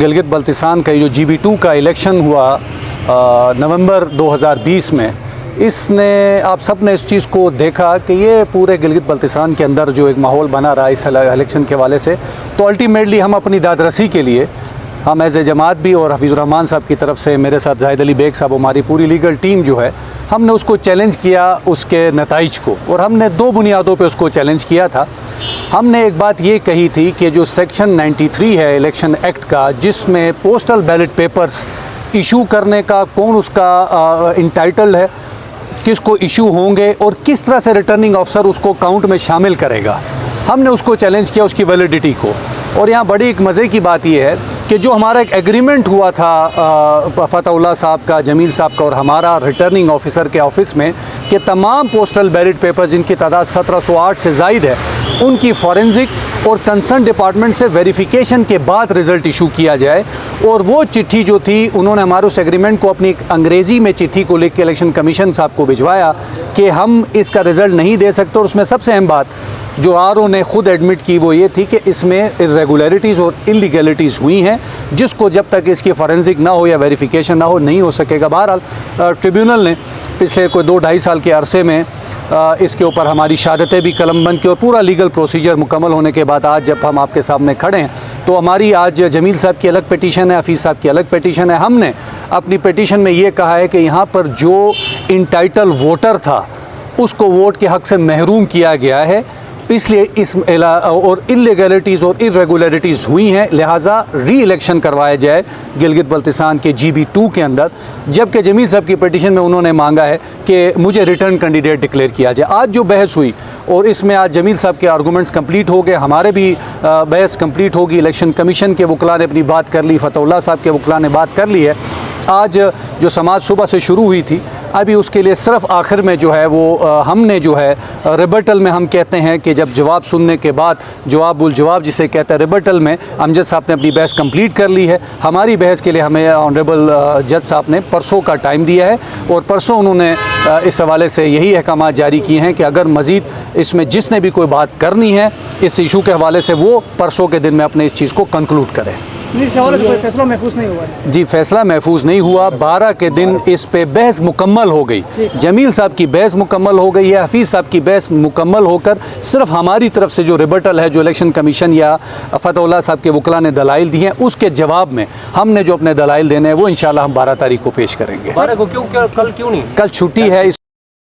गिलगित बल्तिस्तान का जो GB2 का इलेक्शन हुआ नवंबर 2020 में, इसने आप सब ने इस चीज़ को देखा कि ये पूरे गिलगित बल्तिस्तान के अंदर जो एक माहौल बना रहा है इस इलेक्शन के हवाले से, तो अल्टीमेटली हम अपनी दादरसी के लिए हम एज ए जमात भी और हफीज़ुर रहमान साहब की तरफ से मेरे साथ जाहिद अली बेग साहब, हमारी पूरी लीगल टीम जो है, हमने उसको चैलेंज किया उसके नताइज को, और हमने दो बुनियादों पे उसको चैलेंज किया था। हमने एक बात ये कही थी कि जो सेक्शन 93 है इलेक्शन एक्ट का, जिसमें पोस्टल बैलेट पेपर्स इशू करने का कौन उसका इंटाइटल्ड है, किसको इशू होंगे और किस तरह से रिटर्निंग ऑफिसर उसको काउंट में शामिल करेगा, हमने उसको चैलेंज किया उसकी वैलिडिटी को। और यहाँ बड़ी एक मज़े की बात यह है कि जो हमारा एक एग्रीमेंट हुआ था फतहुल्लाह साहब का, जमील साहब का और हमारा रिटर्निंग ऑफिसर के ऑफिस में, कि तमाम पोस्टल बैलेट पेपर जिनकी तादाद 1708 से ज़ायद है, उनकी फॉरेंसिक और कंसर्न डिपार्टमेंट से वेरिफिकेशन के बाद रिज़ल्ट इशू किया जाए। और वो चिट्ठी जो थी, उन्होंने हमारे उस एग्रीमेंट को अपनी अंग्रेज़ी में चिट्ठी को लिख के इलेक्शन कमीशन साहब को भिजवाया कि हम इसका रिज़ल्ट नहीं दे सकते। और उसमें सबसे अहम बात जो RO ने ख़ुद एडमिट की वो ये थी कि इसमें इर्रेगुलरिटीज़ और इलीगलिटीज़ हुई हैं, जिसको जब तक इसकी फॉरेंसिक ना हो या वेरिफिकेशन ना हो नहीं हो सकेगा। बहरहाल ट्रिब्यूनल ने पिछले कोई 2-2.5 साल के अरसे में इसके ऊपर हमारी शहादतें भी कलमबंद की, और पूरा लीगल प्रोसीजर मुकम्मल होने के बाद आज जब हम आपके सामने खड़े हैं, तो हमारी आज जमील साहब की अलग पिटीशन है, हफीज़ साहब की अलग पिटीशन है। हमने अपनी पिटीशन में ये कहा है कि यहाँ पर जो इंटाइटल वोटर था उसको वोट के हक़ से महरूम किया गया है, इसलिए इस और इलीगलिटीज़ और इरेगुलरिटीज़ हुई हैं, लिहाजा री इलेक्शन करवाया जाए गिलगित बल्तिस्तान के GB2 के अंदर। जबकि जमील साहब की पिटीशन में उन्होंने मांगा है कि मुझे रिटर्न कैंडिडेट डिक्लेयर किया जाए। आज जो बहस हुई और इसमें आज जमील साहब के आर्गूमेंट्स कंप्लीट हो गए, हमारे भी बहस कंप्लीट होगी। इलेक्शन कमीशन के वकला ने अपनी बात कर ली, फतहुल्लाह साहब के वकला ने बात कर ली है। आज जो समाअत सुबह से शुरू हुई थी, अभी उसके लिए सिर्फ आखिर में जो है वो हमने जो है रिबटल में हम कहते हैं कि जब जवाब सुनने के बाद जवाबुल जवाब जिसे कहते हैं, रिबटल में अमजद साहब ने अपनी बहस कंप्लीट कर ली है। हमारी बहस के लिए हमें ऑनरेबल जज साहब ने परसों का टाइम दिया है, और परसों उन्होंने इस हवाले से यही अहकाम जारी किए हैं कि अगर मज़ीद इसमें जिसने भी कोई बात करनी है इस इशू के हवाले से, वो परसों के दिन में अपने इस चीज़ को कंक्लूड करें। इस हवाले से कोई फैसला महफूज नहीं हुआ है? जी, फैसला महफूज नहीं हुआ। 12 के दिन इस पे बहस मुकम्मल हो गई। जमील साहब की बहस मुकम्मल हो गई है, हफीज़ साहब की बहस मुकम्मल होकर सिर्फ हमारी तरफ से जो रिबटल है, जो इलेक्शन कमीशन या फतहुल्लाह साहब के वकला ने दलाइल दी हैं, उसके जवाब में हमने जो अपने दलाइल देने हैं वो इंशाल्लाह हम 12 तारीख को पेश करेंगे। 12 को क्यों, कल क्यों नहीं? कल छुट्टी है।